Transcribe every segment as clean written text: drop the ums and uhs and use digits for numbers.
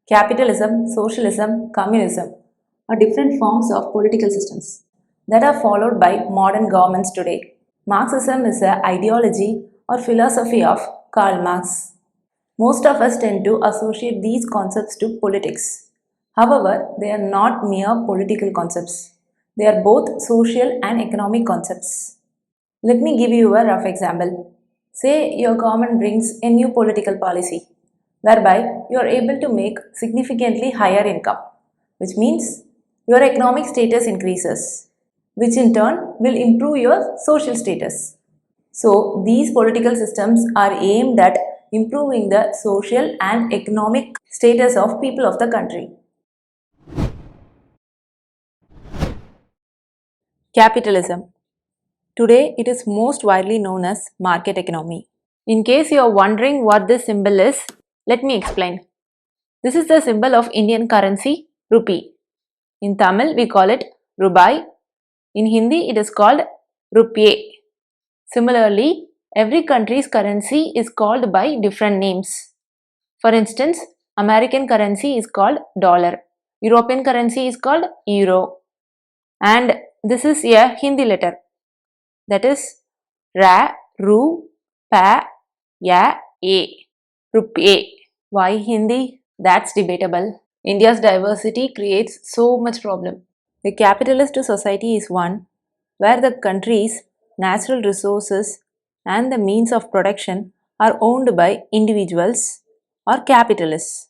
Capitalism, socialism, communism are different forms of political systems that are followed by modern governments today. Marxism is an ideology or philosophy of Karl Marx. Most of us tend to associate these concepts to politics. However, they are not mere political concepts. They are both social and economic concepts. Let me give you a rough example. Say your government brings a new political policy whereby you are able to make significantly higher income, which means your economic status increases, which in turn will improve your social status. So, these political systems are aimed at improving the social and economic status of people of the country. Capitalism. Today, it is most widely known as market economy. In case you are wondering what this symbol is, let me explain. This is the symbol of Indian currency, rupee. In Tamil, we call it rubai. In Hindi, it is called rupiye. Similarly, every country's currency is called by different names. For instance, American currency is called dollar. European currency is called euro. And this is a Hindi letter. That is Ra, Ru, Pa, Ya, A. Rupiye. Why Hindi? That's debatable. India's diversity creates so much problem. The capitalist society is one where the country's natural resources and the means of production are owned by individuals or capitalists.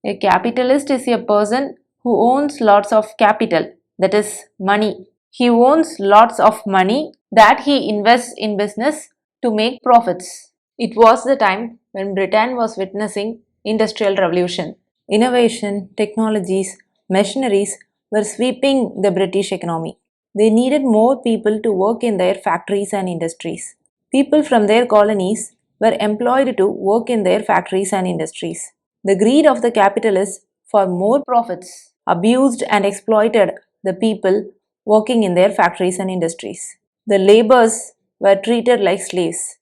A capitalist is a person who owns lots of capital, that is money. He owns lots of money that he invests in business to make profits. It was the time when Britain was witnessing industrial revolution. Innovation, technologies, machineries were sweeping the British economy. They needed more people to work in their factories and industries. People from their colonies were employed to work in their factories and industries. The greed of the capitalists for more profits abused and exploited the people working in their factories and industries. The laborers were treated like slaves.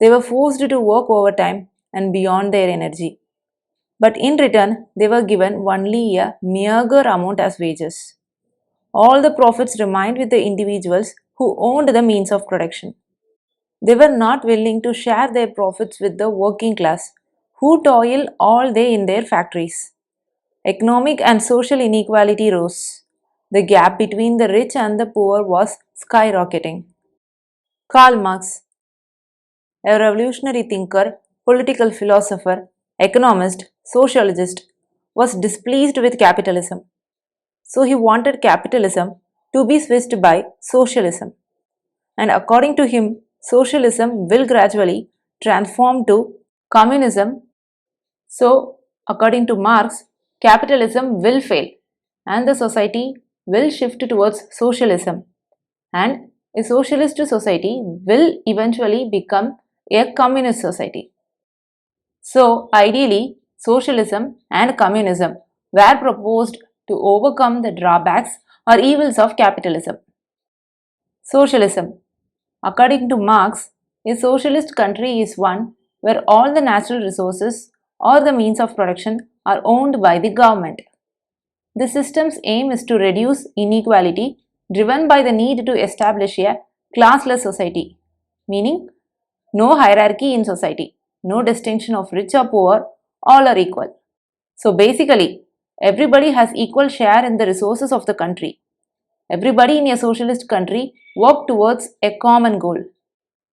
They were forced to work overtime and beyond their energy. But in return, they were given only a meager amount as wages. All the profits remained with the individuals who owned the means of production. They were not willing to share their profits with the working class, who toil all day in their factories. Economic and social inequality rose. The gap between the rich and the poor was skyrocketing. Karl Marx, a revolutionary thinker, political philosopher, economist, sociologist, was displeased with capitalism. So he wanted capitalism to be switched by socialism. And according to him, socialism will gradually transform to communism. So, according to Marx, capitalism will fail and the society will shift towards socialism. And a socialist society will eventually become a communist society. So, ideally, socialism and communism were proposed to overcome the drawbacks or evils of capitalism. Socialism. According to Marx, a socialist country is one where all the natural resources or the means of production are owned by the government. The system's aim is to reduce inequality driven by the need to establish a classless society, meaning no hierarchy in society, no distinction of rich or poor, all are equal. So basically, everybody has equal share in the resources of the country. Everybody in a socialist country work towards a common goal.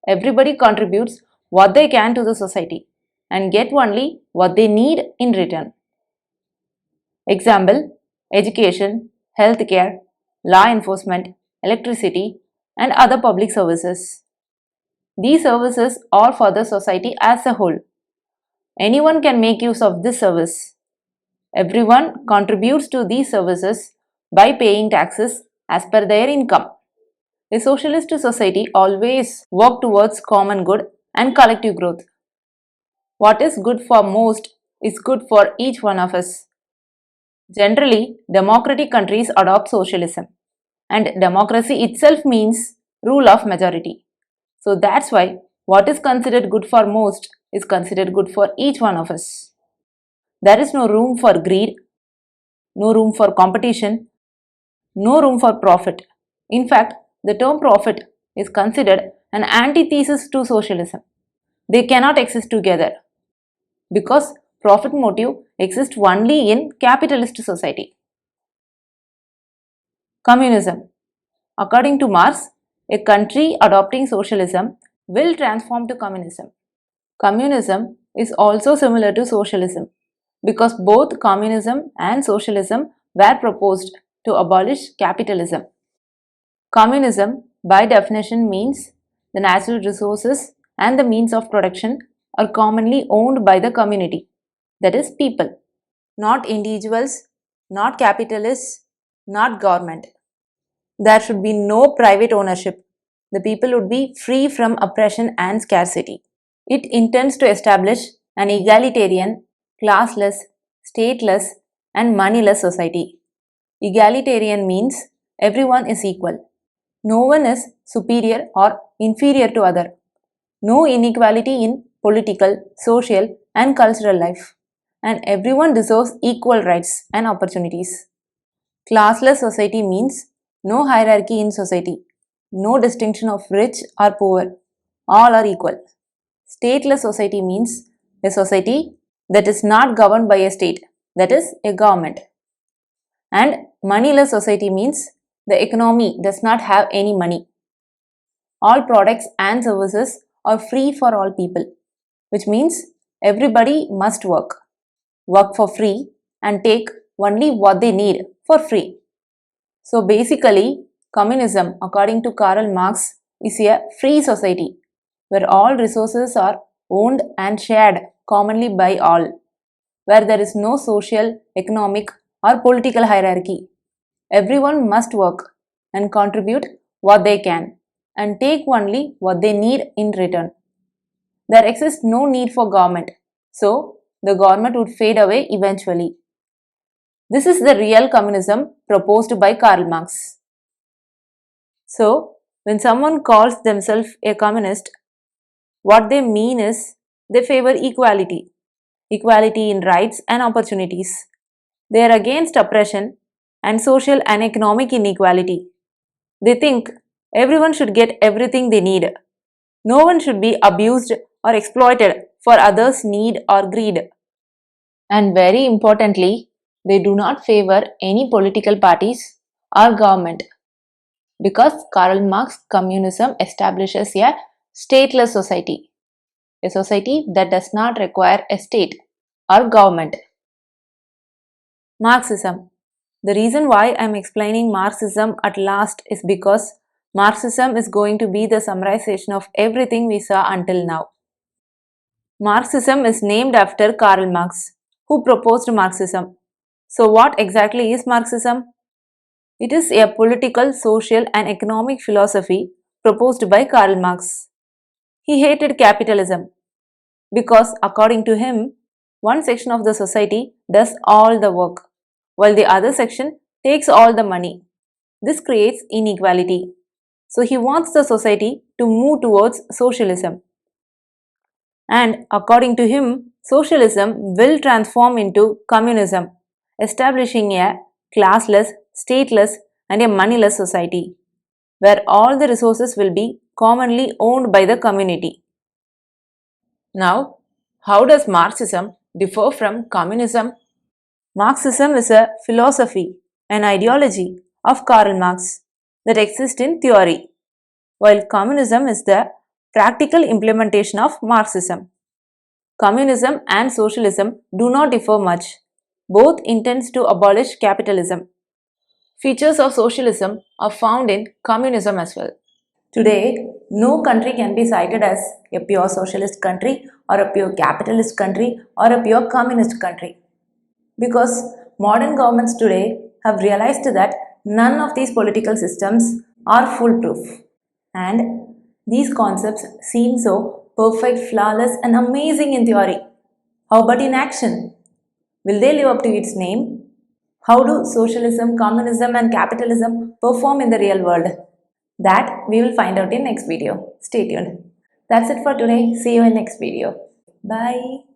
Everybody contributes what they can to the society and get only what they need in return. Example, education, healthcare, law enforcement, electricity, and other public services. These services are for the society as a whole. Anyone can make use of this service. Everyone contributes to these services by paying taxes as per their income. A socialist society always works towards common good and collective growth. What is good for most is good for each one of us. Generally, democratic countries adopt socialism, and democracy itself means rule of majority. So that's why what is considered good for most is considered good for each one of us. There is no room for greed, no room for competition, no room for profit. In fact, the term profit is considered an antithesis to socialism. They cannot exist together because profit motive exists only in capitalist society. Communism. According to Marx, a country adopting socialism will transform to communism. Communism is also similar to socialism because both communism and socialism were proposed to abolish capitalism. Communism, by definition, means the natural resources and the means of production are commonly owned by the community, that is, people, not individuals, not capitalists, not government. There should be no private ownership. The people would be free from oppression and scarcity. It intends to establish an egalitarian, classless, stateless, and moneyless society. Egalitarian means everyone is equal. No one is superior or inferior to other. No inequality in political, social, and cultural life. And everyone deserves equal rights and opportunities. Classless society means no hierarchy in society, no distinction of rich or poor, all are equal. Stateless society means a society that is not governed by a state, that is, a government. And moneyless society means the economy does not have any money. All products and services are free for all people, which means everybody must work for free, and take only what they need for free. So basically, communism, according to Karl Marx, is a free society where all resources are owned and shared commonly by all, where there is no social, economic, or political hierarchy. Everyone must work and contribute what they can and take only what they need in return. There exists no need for government, so the government would fade away eventually. This is the real communism proposed by Karl Marx. So, when someone calls themselves a communist, what they mean is they favor equality, equality in rights and opportunities. They are against oppression and social and economic inequality. They think everyone should get everything they need. No one should be abused or exploited for others' need or greed. And very importantly, they do not favor any political parties or government because Karl Marx communism establishes a stateless society, a society that does not require a state or government. Marxism. The reason why I am explaining Marxism at last is because Marxism is going to be the summarization of everything we saw until now. Marxism is named after Karl Marx, who proposed Marxism. So what exactly is Marxism? It is a political, social and economic philosophy proposed by Karl Marx. He hated capitalism because according to him, one section of the society does all the work, while the other section takes all the money. This creates inequality. So he wants the society to move towards socialism. And according to him, socialism will transform into communism, establishing a classless, stateless, and a moneyless society, where all the resources will be commonly owned by the community. Now, how does Marxism differ from communism? Marxism is a philosophy, an ideology of Karl Marx that exists in theory, while communism is the practical implementation of Marxism. Communism and socialism do not differ much. Both intend to abolish capitalism. Features of socialism are found in communism as well. Today, no country can be cited as a pure socialist country or a pure capitalist country or a pure communist country. Because modern governments today have realized that none of these political systems are foolproof. And these concepts seem so perfect, flawless, and amazing in theory. How about in action? Will they live up to its name? How do socialism, communism, and capitalism perform in the real world? That we will find out in next video. Stay tuned. That's it for today. See you in next video. Bye.